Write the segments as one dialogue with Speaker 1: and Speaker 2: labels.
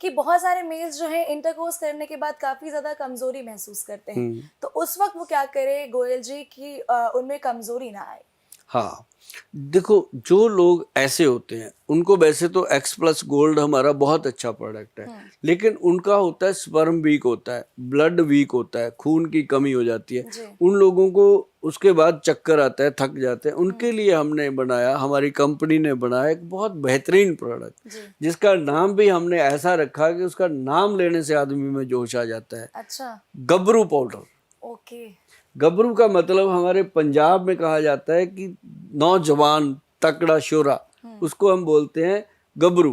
Speaker 1: कि बहुत सारे मेल्स जो हैं इंटरकोर्स करने के बाद काफ़ी ज़्यादा कमज़ोरी महसूस करते हैं।
Speaker 2: हुँ।
Speaker 1: तो उस वक़्त वो क्या करें गोयल जी कि उनमें कमज़ोरी ना आए?
Speaker 2: हाँ, देखो जो लोग ऐसे होते हैं, उनको वैसे तो एक्स प्लस गोल्ड हमारा बहुत अच्छा प्रोडक्ट है,
Speaker 1: हुँ,
Speaker 2: लेकिन उनका होता है स्पर्म वीक होता है, ब्लड वीक होता है, खून की कमी हो जाती है।
Speaker 1: जी।
Speaker 2: उन लोगों को उसके बाद चक्कर आता है, थक जाते हैं। उनके
Speaker 1: हुँ,
Speaker 2: लिए हमने बनाया, हमारी कंपनी ने बनाया एक बहुत बेहतरीन प्रोडक्ट,
Speaker 1: जी।
Speaker 2: जिसका नाम भी हमने ऐसा रखा कि उसका नाम लेने से आदमी में जोश आ जाता है,
Speaker 1: अच्छा,
Speaker 2: गबरू पाउडर।
Speaker 1: ओके।
Speaker 2: गबरू का मतलब हमारे पंजाब में कहा जाता है कि नौजवान तकड़ा शोरा,
Speaker 1: हुँ,
Speaker 2: उसको हम बोलते हैं गबरू,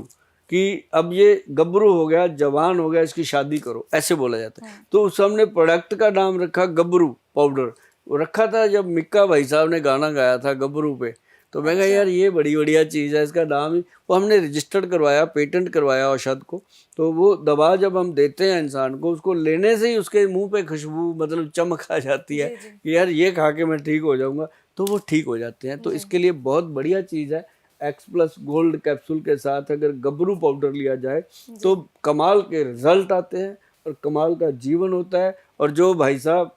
Speaker 2: कि अब ये गबरू हो गया, जवान हो गया, इसकी शादी करो, ऐसे बोला जाता है।
Speaker 1: हुँ,
Speaker 2: तो उस हमने प्रोडक्ट का नाम रखा गबरू पाउडर। वो रखा था जब मिक्का भाई साहब ने गाना गाया था गबरू पे, तो मैं कहा
Speaker 1: अच्छा,
Speaker 2: यार ये बड़ी बढ़िया चीज़ है, इसका नाम ही वो हमने रजिस्टर्ड करवाया, पेटेंट करवाया औषध को। तो वो दवा जब हम देते हैं इंसान को, उसको लेने से ही उसके मुंह पे खुशबू मतलब चमक आ जाती है
Speaker 1: जी, जी,
Speaker 2: कि यार ये खा के मैं ठीक हो जाऊंगा, तो वो ठीक हो जाते हैं। तो
Speaker 1: जी,
Speaker 2: इसके लिए बहुत बढ़िया चीज़ है। एक्स प्लस गोल्ड कैप्सूल के साथ अगर गबरू पाउडर लिया जाए
Speaker 1: जी,
Speaker 2: तो कमाल के रिजल्ट आते हैं और कमाल का जीवन होता है। और जो भाई साहब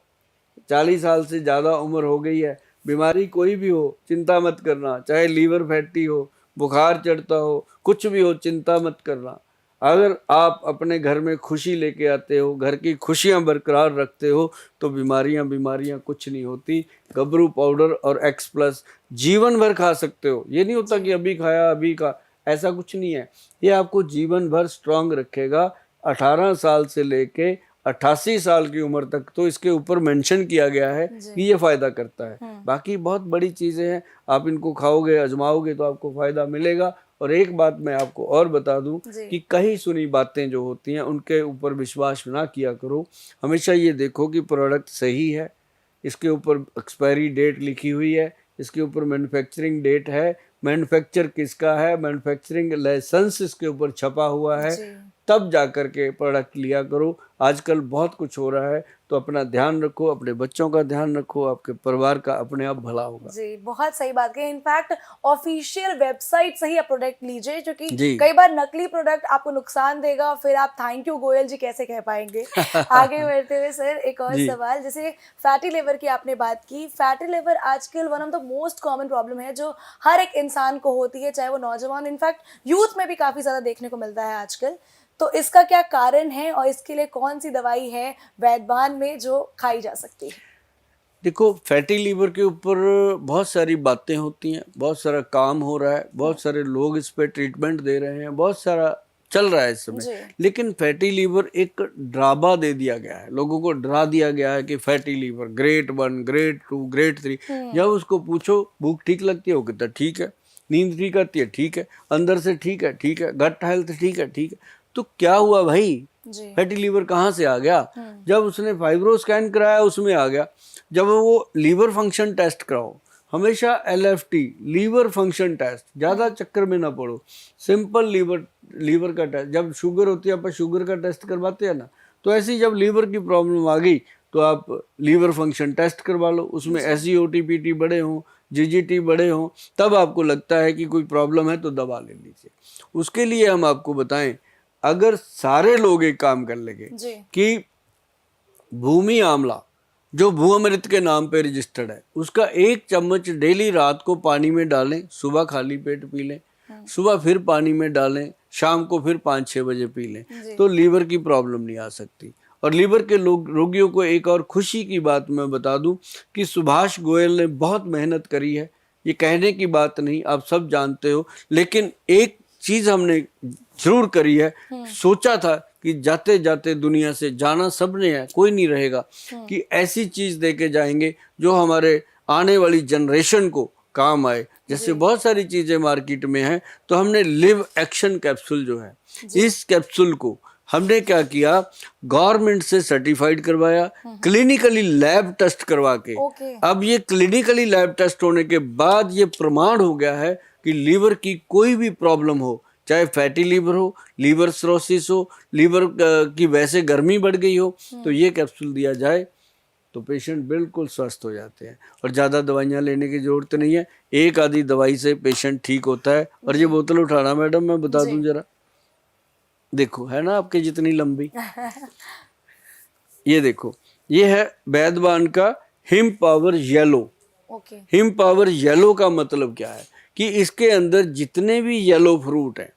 Speaker 2: 40 साल से ज़्यादा उम्र हो गई है, बीमारी कोई भी हो चिंता मत करना, चाहे लीवर फैटी हो, बुखार चढ़ता हो, कुछ भी हो चिंता मत करना। अगर आप अपने घर में खुशी लेके आते हो, घर की खुशियां बरकरार रखते हो, तो बीमारियां बीमारियां कुछ नहीं होती। गबरू पाउडर और एक्स प्लस जीवन भर खा सकते हो। ये नहीं होता
Speaker 1: जी,
Speaker 2: कि अभी खाया अभी खा, ऐसा कुछ नहीं है। ये आपको जीवन भर स्ट्रांग रखेगा। 18 साल से लेके 88 साल की उम्र तक तो इसके ऊपर मेंशन किया गया है
Speaker 1: जी,
Speaker 2: कि ये फायदा करता है।
Speaker 1: हुँ,
Speaker 2: बाकी बहुत बड़ी चीजें हैं, आप इनको खाओगे आजमाओगे तो आपको फायदा मिलेगा। और एक बात मैं आपको और बता दूं
Speaker 1: जी,
Speaker 2: कि कहीं सुनी बातें जो होती हैं उनके ऊपर विश्वास ना किया करो। हमेशा ये देखो कि प्रोडक्ट सही है, इसके ऊपर एक्सपायरी डेट लिखी हुई है, इसके ऊपर मैन्युफैक्चरिंग डेट है, मैन्युफैक्चर किसका है, मैन्युफैक्चरिंग लाइसेंस इसके ऊपर छपा हुआ है,
Speaker 1: जी।
Speaker 2: तब जा कर के प्रोडक्ट लिया करो। आजकल बहुत कुछ हो रहा है, तो अपना ध्यान रखो, अपने बच्चों का ध्यान रखो, आपके परिवार का अपने आप भला होगा।
Speaker 1: जी, बहुत सही बात कही। इनफैक्ट ऑफ़िशियल वेबसाइट से ही आप प्रोडक्ट लीजिए, जो कि
Speaker 2: जी।
Speaker 1: कई बार नकली प्रोडक्ट आपको नुकसान देगा, फिर आप थैंक यू गोयल जी कैसे कह पाएँगे। आगे बढ़ते हुए सर एक और
Speaker 2: जी।
Speaker 1: सवाल, जैसे फैटी लिवर की आपने बात की। फैटी लिवर आजकल one of the most common problem है, जो हर एक इंसान को होती है, चाहे वो नौजवान, इनफैक्ट यूथ में भी काफ़ी ज़्यादा देखने को मिलता है आजकल। तो इसका क्या कारण है और इसके लिए कौन-सी दवाई है वैद्यवान में जो खाई जा सकती है?
Speaker 2: देखो फैटी लीवर के ऊपर बहुत सारी बातें होती हैं, बहुत सारा काम हो रहा है,
Speaker 1: हुँ,
Speaker 2: बहुत सारे लोग इस पे ट्रीटमेंट दे रहे हैं, बहुत सारा चल रहा है इस समय।
Speaker 1: जी,
Speaker 2: लेकिन फैटी लीवर एक ड्रामा दे दिया गया है, लोगों को डरा दिया गया है कि fatty liver grade 1 grade 2 grade 3। जब
Speaker 1: हुँ,
Speaker 2: उसको पूछो भूख ठीक लगती है, वो कहता है ठीक है, नींद ठीक आती है ठीक है, अंदर से ठीक है ठीक है, गट हेल्थ ठीक है ठीक है। तो क्या हुआ भाई,
Speaker 1: जी,
Speaker 2: फैटी लीवर कहाँ से आ गया?
Speaker 1: हुँ,
Speaker 2: जब उसने फाइब्रो स्कैन कराया उसमें आ गया। जब वो लीवर फंक्शन टेस्ट कराओ, हमेशा एलएफटी लीवर फंक्शन टेस्ट, ज़्यादा
Speaker 1: हुँ,
Speaker 2: चक्कर में ना पड़ो। सिंपल लीवर लीवर का टेस्ट, जब शुगर होती है अपन शुगर का टेस्ट करवाते हैं ना, तो ऐसी जब लीवर की प्रॉब्लम आ गई तो आप लीवर फंक्शन टेस्ट करवा लो, उसमें
Speaker 1: जी,
Speaker 2: एसजीओटी-पीटी बड़े हों, जीजीटी बड़े हों, तब आपको लगता है कि कोई प्रॉब्लम है तो दवा ले लीजिए। उसके लिए हम आपको बताएं, अगर सारे लोग एक काम कर लेंगे
Speaker 1: जी,
Speaker 2: कि भूमि आंवला जो भू अमृत के नाम पे रजिस्टर्ड है, उसका 1 चम्मच डेली रात को पानी में डालें, सुबह खाली पेट पी लें,
Speaker 1: हुँ,
Speaker 2: सुबह फिर पानी में डालें, शाम को फिर 5-6 बजे पी लें,
Speaker 1: जी,
Speaker 2: तो लीवर की प्रॉब्लम नहीं आ सकती। और लीवर के लोग रोगियों को एक और खुशी की बात मैं बता दूं कि सुभाष गोयल ने बहुत मेहनत करी है। ये कहने की बात नहीं, आप सब जानते हो, लेकिन एक चीज हमने जरूर करी है।
Speaker 1: हुँ,
Speaker 2: सोचा था कि जाते जाते दुनिया से जाना सबने है, कोई नहीं रहेगा,
Speaker 1: हुँ,
Speaker 2: कि ऐसी चीज दे के जाएंगे जो हमारे आने वाली जनरेशन को काम आए। जैसे
Speaker 1: जी,
Speaker 2: बहुत सारी चीजें मार्केट में हैं, तो हमने लिव एक्शन कैप्सूल जो है,
Speaker 1: जी,
Speaker 2: इस कैप्सूल को हमने क्या किया, गवर्नमेंट से सर्टिफाइड करवाया,
Speaker 1: हुँ, हुँ,
Speaker 2: क्लिनिकली लैब टेस्ट करवा के।
Speaker 1: ओके,
Speaker 2: अब ये क्लिनिकली लैब टेस्ट होने के बाद ये प्रमाण हो गया है कि लीवर की कोई भी प्रॉब्लम हो, चाहे फैटी लीवर हो, लीवर सिरोसिस हो, लीवर की वैसे गर्मी बढ़ गई हो, तो
Speaker 1: हुँ,
Speaker 2: ये कैप्सूल दिया जाए तो पेशेंट बिल्कुल स्वस्थ हो जाते हैं और ज़्यादा दवाइयाँ लेने की ज़रूरत नहीं है। एक आधी दवाई से पेशेंट ठीक होता है। और ये
Speaker 1: जी,
Speaker 2: बोतल उठाना मैडम, मैं बता
Speaker 1: जी,
Speaker 2: दूं जरा, देखो है ना आपके जितनी लंबी, ये देखो, ये है वैद्यवान का him power yellow.
Speaker 1: Okay.
Speaker 2: Him power yellow का मतलब क्या है कि इसके अंदर जितने भी येलो फ्रूट हैं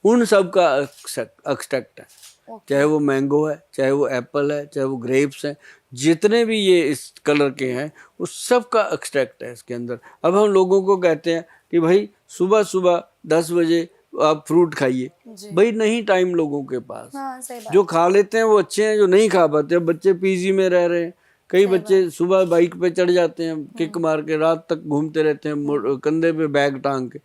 Speaker 2: उन सब का एक्सट्रैक्ट है,
Speaker 1: ओके।
Speaker 2: चाहे वो मैंगो है, चाहे वो एप्पल है, चाहे वो ग्रेप्स हैं, जितने भी ये इस कलर के हैं उस सब का एक्सट्रैक्ट है इसके अंदर। अब हम लोगों को कहते हैं कि भाई सुबह सुबह 10 बजे आप फ्रूट खाइए,
Speaker 1: जी।
Speaker 2: भाई नहीं टाइम लोगों के पास।
Speaker 1: हाँ, सही बात।
Speaker 2: जो खा लेते हैं वो अच्छे हैं, जो नहीं खा पाते, अब बच्चे पीजी में रह रहे हैं, कई बच्चे सुबह बाइक पे चढ़ जाते हैं, किक मार के रात तक घूमते रहते हैं कंधे पे बैग टांग के,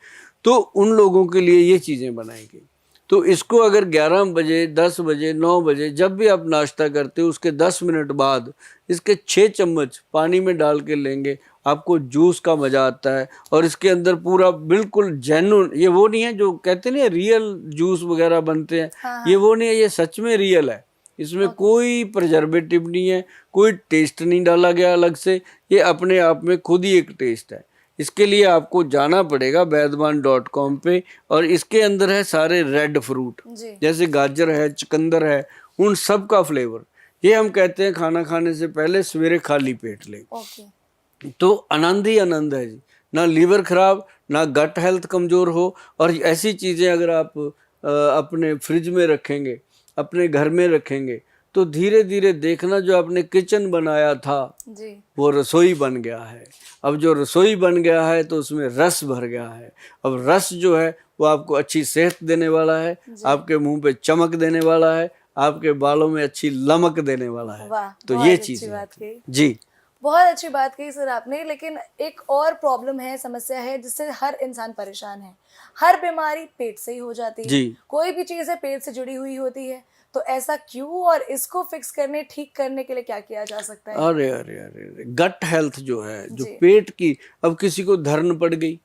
Speaker 2: तो उन लोगों के लिए ये चीज़ें बनाई गई। तो इसको अगर 11 बजे, 10 बजे, 9 बजे जब भी आप नाश्ता करते हो उसके 10 मिनट बाद इसके 6 चम्मच पानी में डाल के लेंगे, आपको जूस का मज़ा आता है। और इसके अंदर पूरा बिल्कुल जेन्युइन, ये वो नहीं है जो कहते नहीं रियल जूस वगैरह बनते हैं, ये वो नहीं है, ये सच में रियल है। इसमें कोई प्रिजर्वेटिव नहीं है, कोई टेस्ट नहीं डाला गया अलग से, ये अपने आप में खुद ही एक टेस्ट है। इसके लिए आपको जाना पड़ेगा वैद्यवान.com पे, और इसके अंदर है सारे रेड फ्रूट,
Speaker 1: जी।
Speaker 2: जैसे गाजर है, चुकंदर है, उन सब का फ्लेवर। ये हम कहते हैं खाना खाने से पहले सवेरे खाली पेट लें,
Speaker 1: ओके।
Speaker 2: तो आनंद ही आनंद है जी। ना लीवर खराब, ना गट हेल्थ कमज़ोर हो। और ऐसी चीज़ें अगर आप अपने फ्रिज में रखेंगे, अपने घर में रखेंगे, तो धीरे धीरे देखना जो आपने किचन बनाया था
Speaker 1: जी।
Speaker 2: वो रसोई बन गया है। अब जो रसोई बन गया है तो उसमें रस भर गया है। अब रस जो है वो आपको अच्छी सेहत देने वाला है, आपके मुंह पे चमक देने वाला है, आपके बालों में अच्छी लमक देने वाला है।
Speaker 1: वाह,
Speaker 2: तो
Speaker 1: बहुत
Speaker 2: ये
Speaker 1: अच्छी
Speaker 2: चीज़
Speaker 1: बात कही।
Speaker 2: जी।
Speaker 1: बहुत अच्छी बात कही सर आपने, लेकिन एक और प्रॉब्लम है, समस्या है जिससे हर इंसान परेशान है। हर बीमारी पेट से ही हो जाती है।
Speaker 2: जी।
Speaker 1: कोई भी चीज़ है पेट से जुड़ी हुई होती है, तो ऐसा क्यों, और इसको फिक्स करने, ठीक करने के लिए क्या किया जा सकता है?
Speaker 2: अरे अरे अरे अरे, गट हेल्थ जो है, जो
Speaker 1: जी।
Speaker 2: पेट की, अब किसी को धर्न पड़ गई,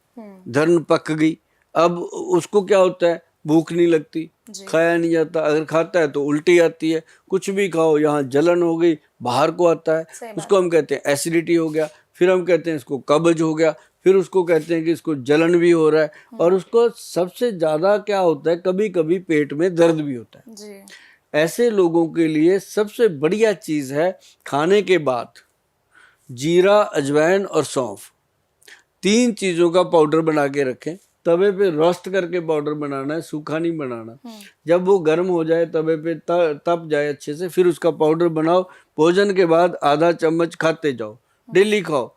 Speaker 2: धर्न पक गई, अब उसको क्या होता है, भूख नहीं लगती,
Speaker 1: जी।
Speaker 2: खाया नहीं जाता, अगर खाता है तो उल्टी आती है, कुछ भी खाओ यहाँ जलन हो गई, बाहर को आता है,
Speaker 1: सही बात।
Speaker 2: उसको हम कहते हैं एसिडिटी हो गया, फिर हम कहते हैं इसको कब्ज हो गया, फिर उसको कहते हैं कि इसको जलन भी हो रहा है, और उसको सबसे ज़्यादा क्या होता है, कभी कभी पेट में दर्द भी होता है।
Speaker 1: जी।
Speaker 2: ऐसे लोगों के लिए सबसे बढ़िया चीज़ है खाने के बाद जीरा, अजवाइन और सौंफ, 3 चीज़ों का पाउडर बना के रखें। तवे पे रोस्ट करके पाउडर बनाना है, सूखा नहीं बनाना। जब वो गर्म हो जाए, तवे पे तप जाए अच्छे से, फिर उसका पाउडर बनाओ, भोजन के बाद आधा चम्मच खाते जाओ, डेली खाओ,